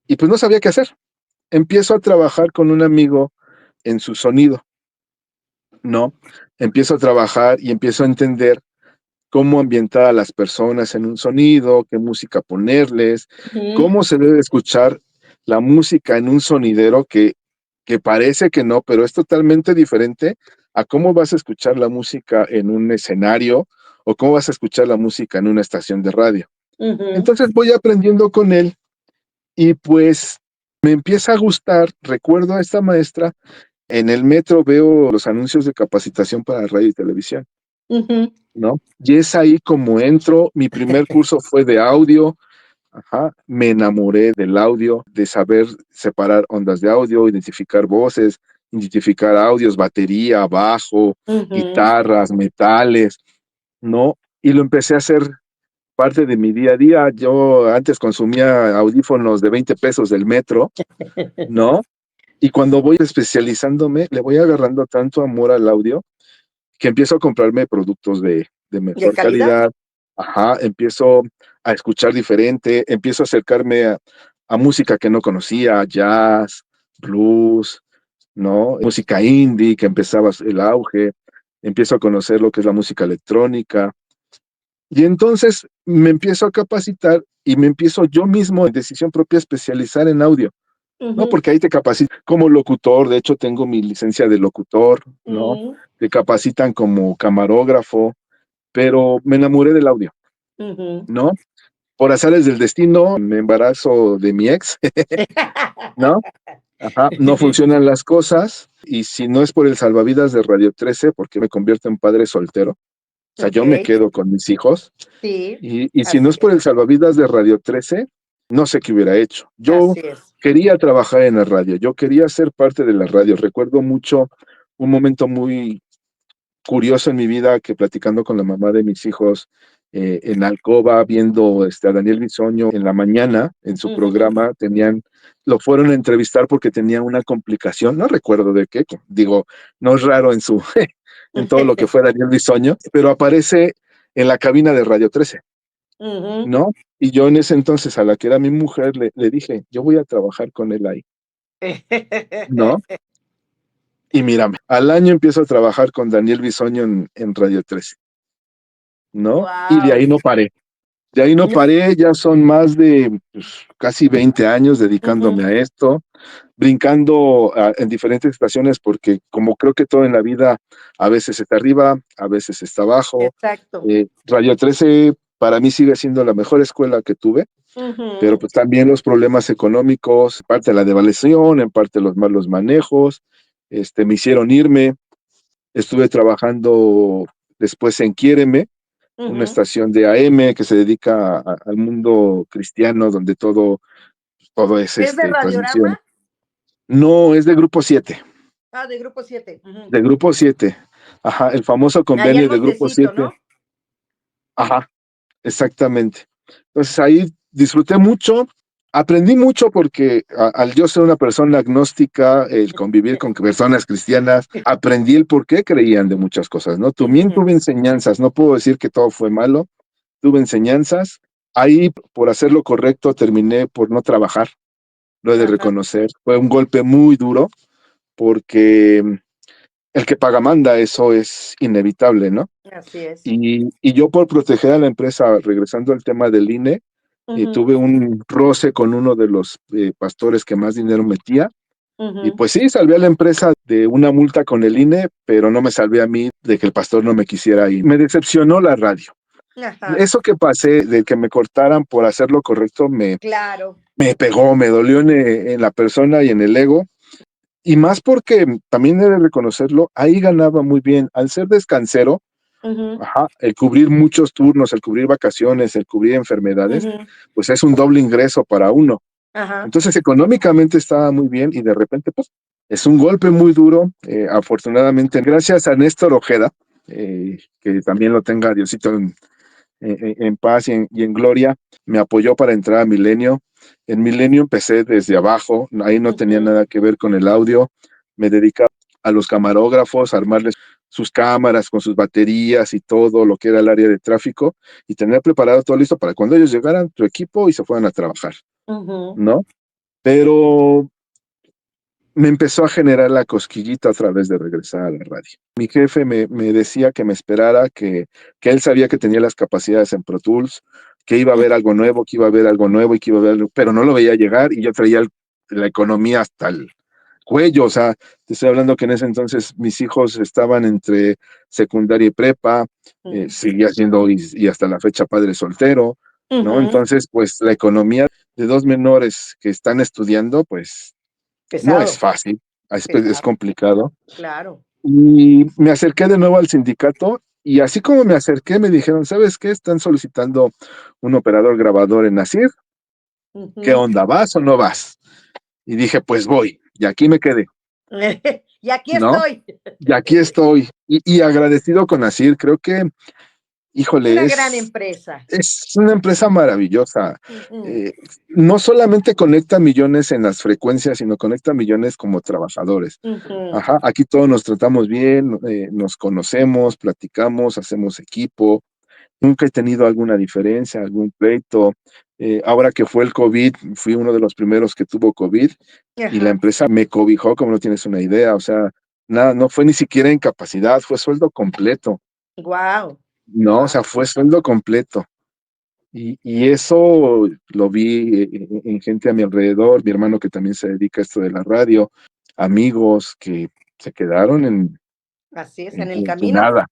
y pues no sabía qué hacer. Empiezo a trabajar con un amigo en su sonido, ¿no? Empiezo a trabajar y empiezo a entender cómo ambientar a las personas en un sonido, qué música ponerles, ujú, cómo se debe escuchar la música en un sonidero que parece que no, pero es totalmente diferente a cómo vas a escuchar la música en un escenario o cómo vas a escuchar la música en una estación de radio. ujú, Entonces voy aprendiendo con él y pues me empieza a gustar. Recuerdo a esta maestra, en el metro veo los anuncios de capacitación para radio y televisión, ujú. ¿no? Y es ahí como entro, mi primer curso fue de audio, ajá, me enamoré del audio, de saber separar ondas de audio, identificar voces, identificar audios, batería, bajo, Ujú. guitarras, metales, ¿no? Y lo empecé a hacer parte de mi día a día. Yo antes consumía audífonos de 20 pesos del metro, ¿no? Y cuando voy especializándome, le voy agarrando tanto amor al audio que empiezo a comprarme productos de ¿De mejor calidad? calidad, ajá, empiezo a escuchar diferente, empiezo a acercarme a música que no conocía, jazz, blues, ¿no? Música indie, que empezaba el auge, empiezo a conocer lo que es la música electrónica, y entonces me empiezo a capacitar y me empiezo yo mismo, en decisión propia, a especializar en audio, ¿no? Ujú, Porque ahí te capacitan como locutor, de hecho tengo mi licencia de locutor, ¿no? ujú. Te capacitan como camarógrafo, pero me enamoré del audio. Ujú. ¿no? Por azares del destino, me embarazo de mi ex, ¿no? Ajá, no funcionan las cosas, y si no es por el salvavidas de Radio 13, porque me convierto en padre soltero, o sea, yo me Okey, quedo con mis hijos, sí, y si no así es es, por el salvavidas de Radio 13, no sé qué hubiera hecho. Yo así es. quería trabajar en la radio, yo quería ser parte de la radio. Recuerdo mucho un momento muy curioso en mi vida que platicando con la mamá de mis hijos, en la alcoba, viendo, a Daniel Bisoño en la mañana, en su Ujú. programa, lo fueron a entrevistar porque tenía una complicación, no recuerdo de qué, digo, no es raro en su en todo lo que fue Daniel Bisoño, pero aparece en la cabina de Radio 13, Ujú. ¿no? Y yo en ese entonces, a la que era mi mujer, le dije: "Yo voy a trabajar con él ahí", ¿no? Y mírame, al año empiezo a trabajar con Daniel Bisoño en Radio 13, ¿no? Y de ahí Guau. no paré. De ahí no paré, ya son más de, pues, casi 20 años dedicándome Ujú. a esto, brincando, en diferentes estaciones, porque como creo que todo en la vida, a veces está arriba, a veces está abajo. Exacto. Radio 13 para mí sigue siendo la mejor escuela que tuve, pero, Ujú. pues, también los problemas económicos, parte de la devaluación, en parte los malos manejos, me hicieron irme. Estuve trabajando después en Quiéreme, una Ujú. estación de AM que se dedica al mundo cristiano, donde todo es ¿Es de transmisión. Radiorama? No, es de Grupo 7, Ah, de Grupo 7. Ujú. de Grupo 7. Ajá, el famoso Allá en convenio de Grupo Montecito, 7. ¿no? Ajá, exactamente. Entonces ahí disfruté mucho, aprendí mucho porque al yo ser una persona agnóstica, el convivir con personas cristianas, aprendí el por qué creían de muchas cosas, ¿no? También Ujú. tuve enseñanzas, no puedo decir que todo fue malo, tuve enseñanzas. Ahí, por hacer lo correcto, terminé por no trabajar, lo he de Ajá, reconocer. Fue un golpe muy duro porque el que paga manda, eso es inevitable, ¿no? así es. Y yo por proteger a la empresa, regresando al tema del INE, Ujú, tuve un roce con uno de los pastores que más dinero metía. Y ujú. pues sí, salvé a la empresa de una multa con el INE, pero no me salvé a mí de que el pastor no me quisiera ir. Me decepcionó la radio. Ajá, Eso que pasé, de que me cortaran por hacer lo correcto, claro. me pegó, me dolió en la persona y en el ego. Y más porque también he de reconocerlo, ahí ganaba muy bien. Al ser descansero, Ujú, ajá, el cubrir muchos turnos, el cubrir vacaciones, el cubrir enfermedades, ujú. pues es un doble ingreso para uno. Ajá, Entonces, económicamente estaba muy bien y de repente, pues, es un golpe muy duro. Afortunadamente, gracias a Néstor Ojeda, que también lo tenga Diosito en paz y en gloria, me apoyó para entrar a Milenio. En Milenio empecé desde abajo, ahí no tenía ujú. nada que ver con el audio, me dedicaba a los camarógrafos, a armarles sus cámaras con sus baterías y todo lo que era el área de tráfico y tener preparado todo listo para cuando ellos llegaran, tu equipo y se fueran a trabajar, Ujú. ¿no? Pero me empezó a generar la cosquillita otra vez de regresar a la radio. Mi jefe me decía que me esperara, que él sabía que tenía las capacidades en Pro Tools, que iba a haber algo nuevo, que iba a haber algo nuevo y que iba a haber algo, pero no lo veía llegar y yo traía la economía hasta el cuello. O sea, te estoy hablando que en ese entonces mis hijos estaban entre secundaria y prepa, Mm. seguía siendo y hasta la fecha padre soltero, ¿no? Ujú. Entonces, pues la economía de dos menores que están estudiando, pues no es Pesado, fácil, es pesado, complicado. claro. Y me acerqué de nuevo al sindicato y así como me acerqué, me dijeron, ¿sabes qué? Están solicitando un operador grabador en Nasir. ¿Qué Ujú. onda? ¿Vas o no vas? Y dije, pues voy. Y aquí me quedé, Y aquí ¿no? estoy. Y aquí estoy. Y agradecido con Nasir. Creo que, híjole, Una gran empresa. es una empresa maravillosa. Ujú, Eh, no solamente conecta millones en las frecuencias, sino conecta millones como trabajadores. ujú. Ajá, aquí todos nos tratamos bien, nos conocemos, platicamos, hacemos equipo. Nunca he tenido alguna diferencia, algún pleito. Ahora que fue el COVID, fui uno de los primeros que tuvo COVID y la Ajá. empresa me cobijó, como no tienes una idea. O sea, nada, no fue ni siquiera incapacidad, fue sueldo completo. Guau, No, o guau. sea, fue sueldo completo. Y eso lo vi en gente a mi alrededor, mi hermano que también se dedica a esto de la radio, amigos que se quedaron Así es, en el sin camino. nada.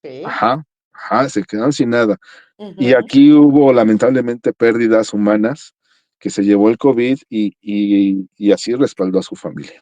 Sí. Ajá, ajá, se quedaron sin nada. Y Ujú. aquí hubo lamentablemente pérdidas humanas que se llevó el COVID y así respaldó a su familia,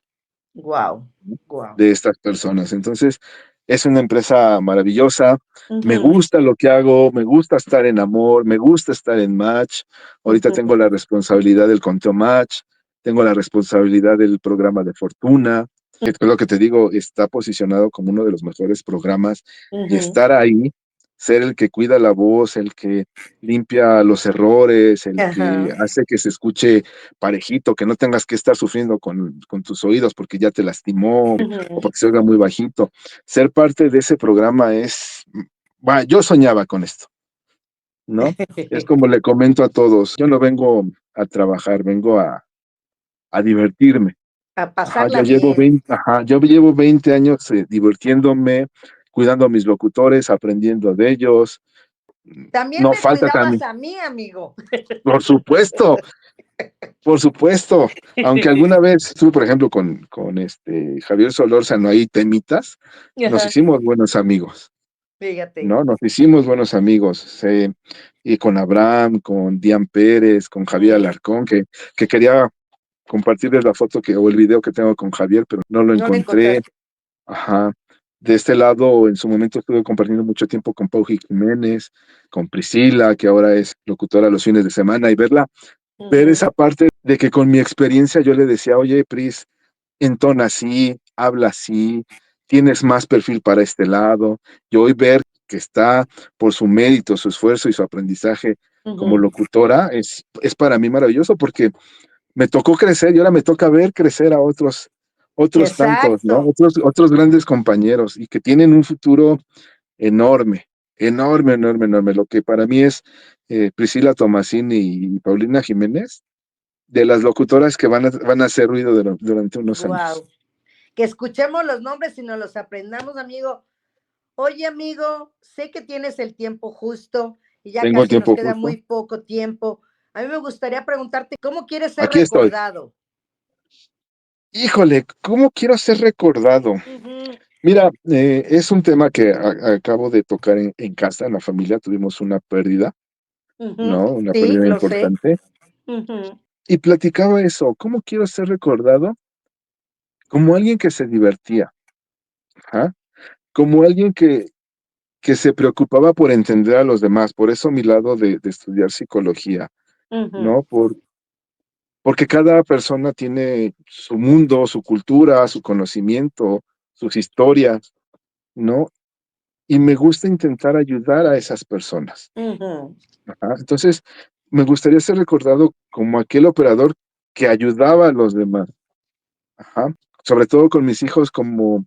Guau, ¿no? guau. De estas personas. Entonces, es una empresa maravillosa. Me Ujú, gusta lo que hago, me gusta estar en Amor, me gusta estar en Match. Ahorita tengo ujú, la responsabilidad del conteo Match, tengo la responsabilidad del programa de Fortuna, que es lo que te digo, está posicionado como uno de los mejores programas y ujú. estar ahí, ser el que cuida la voz, el que limpia los errores, el que Ajá. hace que se escuche parejito, que no tengas que estar sufriendo con tus oídos porque ya te lastimó o Ujú. porque se oiga muy bajito. Ser parte de ese programa es, yo soñaba con esto, ¿no? Es como le comento a todos, yo no vengo a trabajar, vengo a divertirme. A Ajá, pasarla bien. yo llevo 20 años divirtiéndome, cuidando a mis locutores, aprendiendo de ellos. También No me falta cuidabas también, a mí, amigo. por supuesto, por supuesto. Aunque alguna vez estuve, por ejemplo, con Javier Solórzano ahí temitas, nos Ajá, hicimos buenos amigos. fíjate. ¿No? Nos hicimos buenos amigos, y con Abraham, con Dian Pérez, con Javier Mm, Alarcón, que quería compartirles la foto o el video que tengo con Javier, pero no lo no lo encontré. encontraste. Ajá. De este lado, en su momento estuve compartiendo mucho tiempo con Pau Jiménez, con Priscila, que ahora es locutora los fines de semana, y ver Ujú, esa parte de que con mi experiencia yo le decía, oye, Pris, entona así, habla así, tienes más perfil para este lado, y hoy ver que está por su mérito, su esfuerzo y su aprendizaje como ujú. locutora es para mí maravilloso porque me tocó crecer y ahora me toca ver crecer a otros tantos, ¿no? Exacto. Otros grandes compañeros y que tienen un futuro enorme, enorme, enorme, enorme. Lo que para mí es Priscila Tomasini y Paulina Jiménez, de las locutoras que van a hacer ruido durante unos años. Wow. Que escuchemos los nombres y nos los aprendamos, amigo. Oye, amigo, sé que tienes el tiempo justo y ya Tengo el casi nos tiempo queda muy justo. poco tiempo. A mí me gustaría preguntarte, ¿cómo quieres ser Aquí estoy. recordado? Híjole, ¿cómo quiero ser recordado? Ujú, Mira, es un tema que acabo de tocar en casa, en la familia. Tuvimos una pérdida, ujú. ¿no? Una Sí, pérdida lo sé. importante. Ujú, Y platicaba eso, ¿cómo quiero ser recordado? Como alguien que se divertía, ajá, como alguien que se preocupaba por entender a los demás. Por eso mi lado de estudiar psicología, ujú, ¿no? Porque cada persona tiene su mundo, su cultura, su conocimiento, sus historias, ¿no? Y me gusta intentar ayudar a esas personas. ujú, Ajá. Entonces, me gustaría ser recordado como aquel operador que ayudaba a los demás. Ajá. Sobre todo con mis hijos, como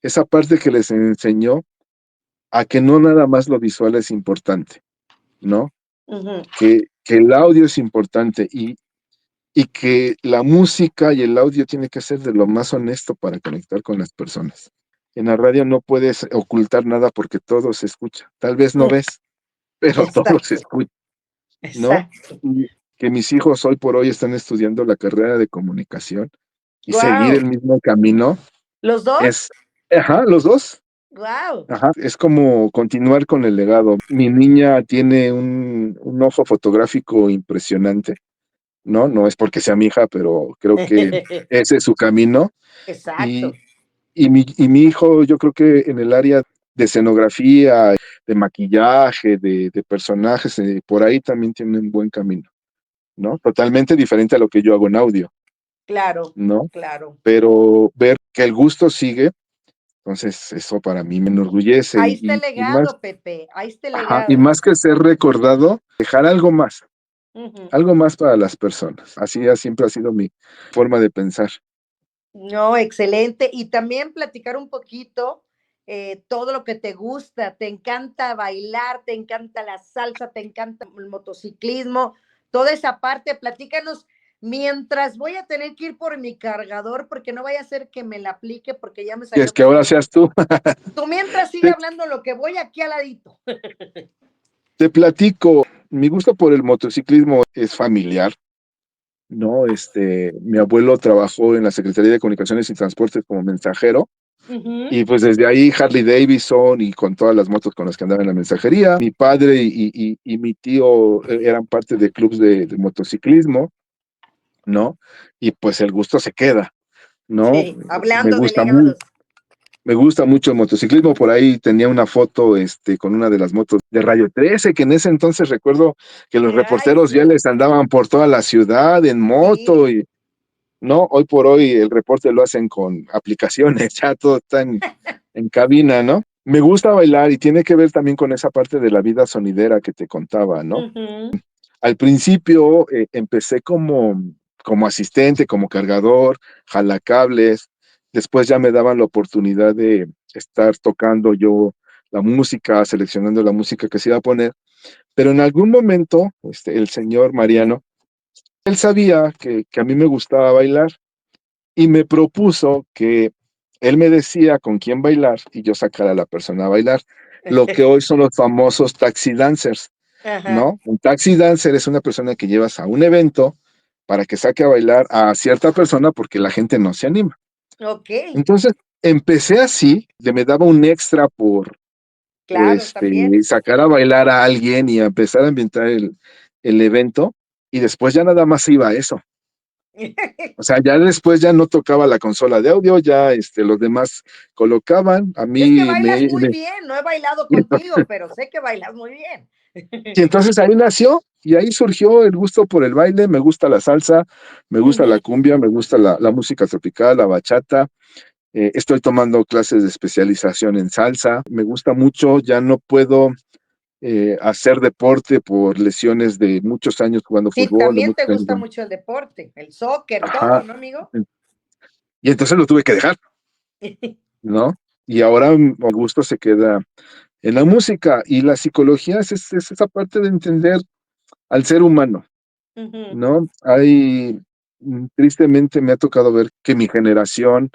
esa parte que les enseñó a que no nada más lo visual es importante, ¿no? ujú, Que el audio es importante y que la música y el audio tiene que ser de lo más honesto para conectar con las personas. En la radio no puedes ocultar nada porque todo se escucha. Tal vez no mm. ves, pero todo se Exacto, escucha, ¿no? exacto. Y que mis hijos hoy por hoy están estudiando la carrera de comunicación y seguir Wow. el mismo camino ¿Los dos? es, ajá, los dos. Wow. Ajá, es como continuar con el legado. Mi niña tiene un ojo fotográfico impresionante, ¿no? No es porque sea mi hija, pero creo que ese es su camino. Y, Exacto. y mi hijo, yo creo que en el área de escenografía, de maquillaje, de personajes, por ahí también tiene un buen camino, ¿no? Totalmente diferente a lo que yo hago en audio, Claro, ¿no? claro. Pero ver que el gusto sigue, entonces eso para mí me enorgullece Ahí y, está el y más. legado, Pepe. Ahí está el Ajá, y legado. más que ser recordado, dejar Ujú. algo más para las personas. Siempre ha sido mi forma de pensar. No, excelente. Y también platicar un poquito todo lo que te gusta. Te encanta bailar, te encanta la salsa, te encanta el motociclismo, toda esa parte. Platícanos mientras voy a tener que ir por mi cargador porque no vaya a ser que me la aplique porque ya me Y salió es que otro ahora número. seas tú. Tú mientras sigue Te, hablando lo que voy aquí al ladito. te platico, mi gusto por el motociclismo es familiar, ¿no? Mi abuelo trabajó en la Secretaría de Comunicaciones y Transportes como mensajero Ujú. Y pues desde ahí Harley Davidson y con todas las motos con las que andaba en la mensajería. Mi padre y mi tío eran parte de clubes de motociclismo, ¿no? Y pues el gusto se queda, ¿no? Sí, Me hablando de gusta legados. mucho. Me gusta mucho el motociclismo, por ahí tenía una foto con una de las motos de Radio 13, que en ese entonces recuerdo que los Ay, reporteros sí, viales andaban por toda la ciudad en moto sí. y no, hoy por hoy el reporte lo hacen con aplicaciones, ya todo está en cabina, ¿no? Me gusta bailar y tiene que ver también con esa parte de la vida sonidera que te contaba, ¿no? Ujú. Al principio empecé como asistente, como cargador, jalacables. Después ya me daban la oportunidad de estar tocando yo la música, seleccionando la música que se iba a poner. Pero en algún momento, el señor Mariano, él sabía que a mí me gustaba bailar y me propuso que él me decía con quién bailar y yo sacara a la persona a bailar, lo que hoy son los famosos taxi dancers. Ajá. ¿No? Un taxi dancer es una persona que llevas a un evento para que saque a bailar a cierta persona porque la gente no se anima. Ok, Entonces, empecé así, me daba un extra por claro, también. sacar a bailar a alguien y a empezar a ambientar el evento, y después ya nada más iba a eso. O sea, ya después ya no tocaba la consola de audio, ya los demás colocaban, a Es que mí bailas muy bien, no he bailado contigo, pero sé que bailas muy bien. y entonces ahí nació, y ahí surgió el gusto por el baile. Me gusta la salsa, me gusta Ujú. la cumbia, me gusta la música tropical, la bachata. Estoy tomando clases de especialización en salsa. Me gusta mucho, ya no puedo hacer deporte por lesiones de muchos años jugando Sí, fútbol, de también te muchos años. gusta mucho el deporte, el soccer, todo, Ajá. ¿no, amigo? Y entonces lo tuve que dejar, ¿no? Y ahora mi gusto se queda en la música, y la psicología es esa parte de entender al ser humano. Ujú, ¿No? Tristemente me ha tocado ver que mi generación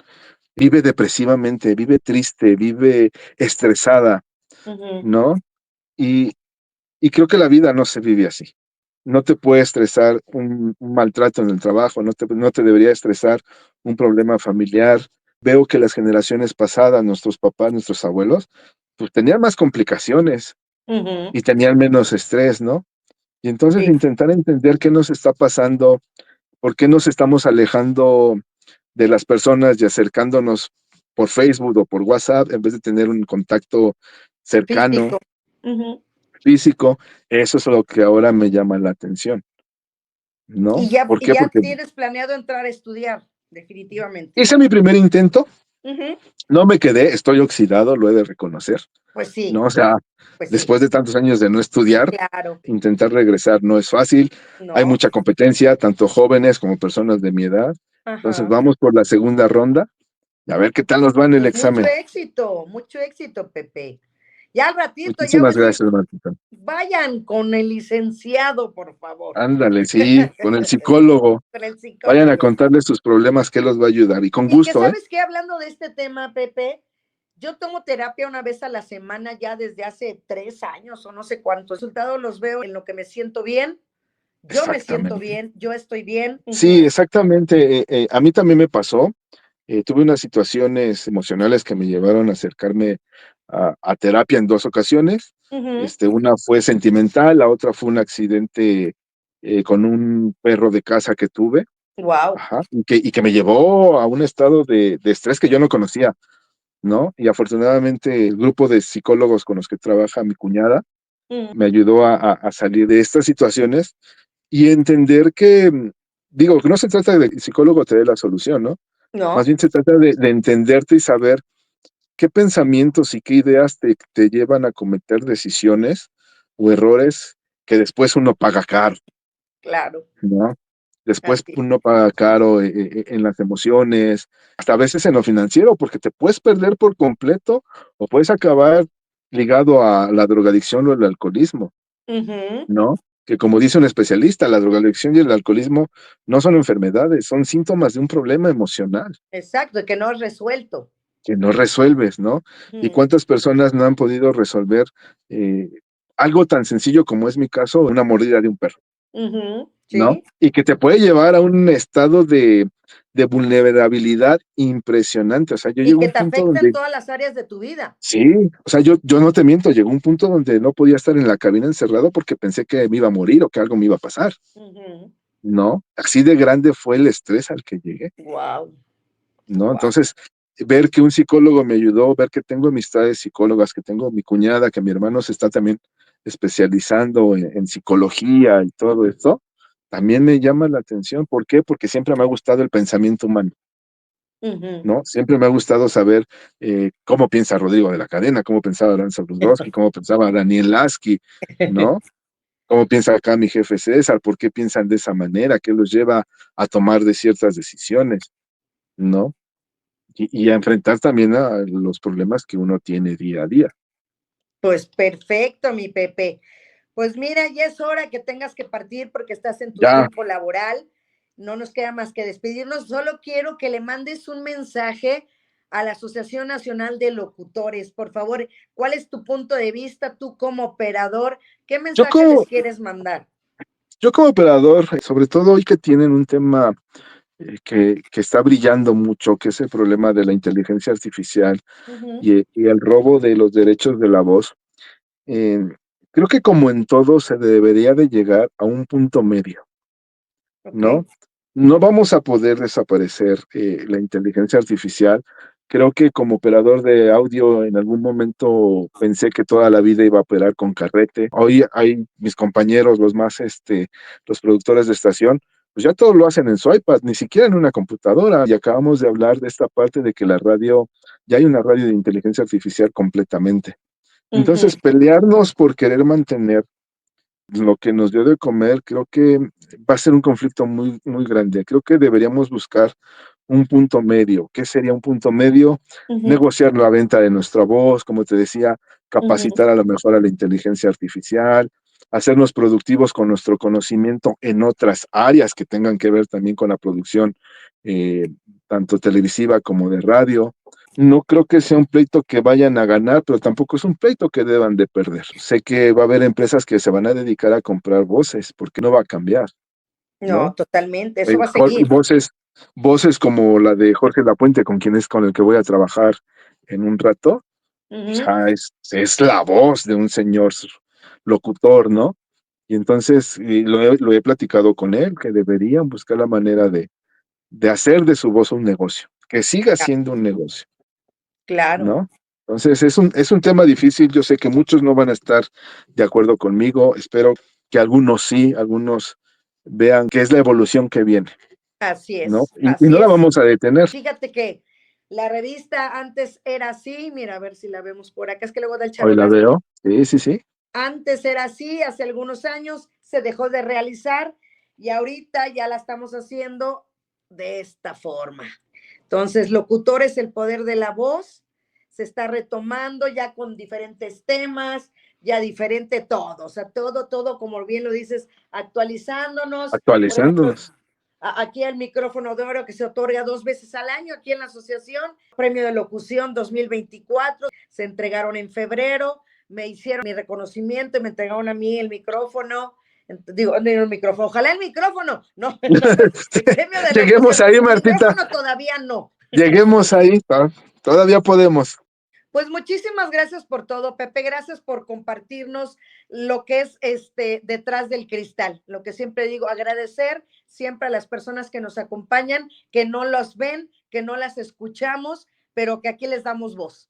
vive depresivamente, vive triste, vive estresada, ujú. ¿no? Y, y creo que la vida no se vive así. No te puede estresar un maltrato en el trabajo, no te debería estresar un problema familiar. Veo que las generaciones pasadas, nuestros papás, nuestros abuelos, pues tenían más complicaciones Ujú. y tenían menos estrés, ¿no? Y entonces Sí, intentar entender qué nos está pasando. ¿Por qué nos estamos alejando de las personas y acercándonos por Facebook o por WhatsApp en vez de tener un contacto cercano, físico. Ujú. físico? Eso es lo que ahora me llama la atención, ¿no? ¿Por Y qué? ya Porque tienes planeado entrar a estudiar, definitivamente. hice mi primer intento, Ujú. no me quedé, estoy oxidado, lo he de reconocer, Pues ¿no? sí, O sea, pues sí, después de tantos años de no estudiar, claro, intentar regresar no es fácil, hay no, mucha competencia, tanto jóvenes como personas de mi edad. Entonces ajá. vamos por la segunda ronda. A ver qué tal nos va en el Pues examen. mucho éxito, Pepe. Ya al ratito, ya ahora Muchísimas sí, gracias, Martita. vayan con el licenciado, por favor, Ándale, sí, con el psicólogo. con el Vayan a psicólogo. contarle sus problemas, que él los va a ayudar. Y con Y que gusto, ¿eh? sabes que hablando de este tema, Pepe, yo tomo terapia una vez a la semana ya desde hace 3 años o no sé cuántos. Los resultados los veo en lo que me siento bien, yo me siento Exactamente. bien, yo estoy bien. Sí, Ujú. exactamente. A mí también me pasó. Tuve unas situaciones emocionales que me llevaron a acercarme a terapia en dos ocasiones. Ujú. Una fue sentimental, la otra fue un accidente con un perro de casa que tuve. Wow. Ajá, y que me llevó a un estado de estrés que yo no conocía, ¿no? Y afortunadamente el grupo de psicólogos con los que trabaja mi cuñada me ayudó a salir de estas situaciones y entender que, digo, que no se trata de que el psicólogo te dé la solución, ¿no? Más No, bien se trata de entenderte y saber qué pensamientos y qué ideas te llevan a cometer decisiones o errores que después uno paga caro, claro, ¿no? Después así. uno paga caro en las emociones, hasta a veces en lo financiero, porque te puedes perder por completo o puedes acabar ligado a la drogadicción o el alcoholismo, Ujú. ¿no? Que como dice un especialista, la drogadicción y el alcoholismo no son enfermedades, son síntomas de un problema emocional Exacto, que no es resuelto. que no resuelves, ¿no? ¿Y Ujú. cuántas personas no han podido resolver eh, algo tan sencillo como es mi caso, una mordida de un perro? Ujú. ¿No? Sí, Y que te puede llevar a un estado de vulnerabilidad impresionante. O sea, yo Y llego a que un te punto afecta en donde todas las áreas de tu vida. sí, o sea, yo no te miento, llegó un punto donde no podía estar en la cabina encerrado porque pensé que me iba a morir o que algo me iba a pasar, ¿no? Así de grande fue el estrés al que llegué, Wow, ¿no? wow. Entonces, ver que un psicólogo me ayudó, ver que tengo amistades psicólogas, que tengo mi cuñada, que mi hermano se está también especializando en psicología y todo esto, también me llama la atención. ¿Por qué? Porque siempre me ha gustado el pensamiento humano, ¿no? Siempre me ha gustado saber cómo piensa Rodrigo de la Cadena, cómo pensaba Aranza Brudowski, cómo pensaba Daniel Lasky, ¿no? ¿Cómo piensa acá mi jefe César? ¿Por qué piensan de esa manera? ¿Qué los lleva a tomar de ciertas decisiones? ¿No? Y a enfrentar también a los problemas que uno tiene día a día. Pues perfecto, mi Pepe. Pues mira, ya es hora que tengas que partir porque estás en tu Ya, tiempo laboral. No nos queda más que despedirnos. Solo quiero que le mandes un mensaje a la Asociación Nacional de Locutores. Por favor, ¿cuál es tu punto de vista tú como operador? ¿Qué yo mensaje les como, quieres mandar? yo como operador, sobre todo hoy que tienen un tema que está brillando mucho, que es el problema de la inteligencia artificial Ujú. y el robo de los derechos de la voz, eh, creo que como en todo se debería de llegar a un punto medio, Ok. ¿no? No vamos a poder desaparecer la inteligencia artificial. Creo que como operador de audio en algún momento pensé que toda la vida iba a operar con carrete. Hoy hay mis compañeros, los productores de estación, pues ya todo lo hacen en su iPad, ni siquiera en una computadora. Y acabamos de hablar de esta parte de que la radio, ya hay una radio de inteligencia artificial completamente. Ujú. Entonces, pelearnos por querer mantener lo que nos dio de comer, creo que va a ser un conflicto muy, muy grande. Creo que deberíamos buscar un punto medio. ¿Qué sería un punto medio? Ujú. Negociar la venta de nuestra voz, como te decía, Ujú. capacitar a lo mejor a la inteligencia artificial, hacernos productivos con nuestro conocimiento en otras áreas que tengan que ver también con la producción, eh, tanto televisiva como de radio. No creo que sea un pleito que vayan a ganar, pero tampoco es un pleito que deban de perder. Sé que va a haber empresas que se van a dedicar a comprar voces, porque no va a cambiar, No, ¿no? totalmente. Eso va a seguir. Voces como la de Jorge Lapuente, con el que voy a trabajar en un rato, Ujú. ya es la voz de un señor locutor, ¿no? Y entonces lo he platicado con él, que deberían buscar la manera de hacer de su voz un negocio, que siga siendo un negocio, Claro. ¿no? Entonces es un tema difícil, yo sé que muchos no van a estar de acuerdo conmigo, espero que algunos sí, algunos vean que es la evolución que viene, Así ¿no? es, Y no así la es. vamos a detener. Fíjate que la revista antes era así, mira, a ver si la vemos por acá, es que luego da el Hoy la charolazo. veo, sí, sí, sí. Antes era así, hace algunos años se dejó de realizar y ahorita ya la estamos haciendo de esta forma. Entonces, locutores, el poder de la voz se está retomando ya con diferentes temas, ya diferente todo, o sea, todo, todo, como bien lo dices, actualizándonos. Por ejemplo, Actualizándonos. aquí el micrófono de oro que se otorga 2 veces al año aquí en la asociación, premio de locución 2024, se entregaron en febrero, me hicieron mi reconocimiento y me entregaron a mí el micrófono. Digo, no el micrófono, ojalá el micrófono, no, el premio de Lleguemos locución, ahí, el Martita. micrófono todavía no. Lleguemos ahí. Todavía podemos. Pues muchísimas gracias por todo, Pepe. Gracias por compartirnos lo que es detrás del cristal. Lo que siempre digo, agradecer siempre a las personas que nos acompañan, que no los ven, que no las escuchamos, pero que aquí les damos voz.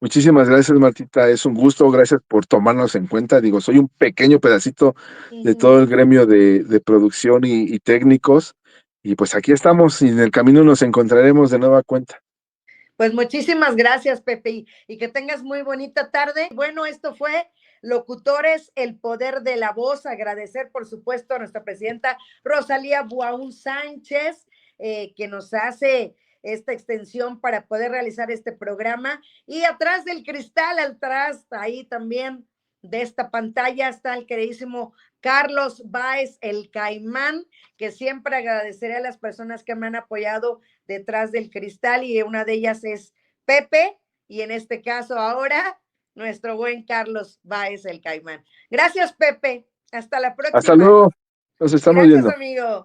Muchísimas gracias, Martita. Es un gusto. Gracias por tomarnos en cuenta. Digo, soy un pequeño pedacito de todo el Ujú. gremio de producción y técnicos. Y pues aquí estamos y en el camino nos encontraremos de nueva cuenta. Pues muchísimas gracias, Pepe, y que tengas muy bonita tarde. Bueno, esto fue Locutores, el poder de la voz. Agradecer, por supuesto, a nuestra presidenta Rosalía Buaún Sánchez, que nos hace esta extensión para poder realizar este programa. Y atrás del cristal, atrás, ahí también de esta pantalla, está el queridísimo Carlos Báez, el Caimán, que siempre agradeceré a las personas que me han apoyado detrás del cristal y una de ellas es Pepe y en este caso ahora nuestro buen Carlos Báez el Caimán. Gracias, Pepe. Hasta la Hasta próxima. luego. Nos estamos Gracias, viendo. amigo.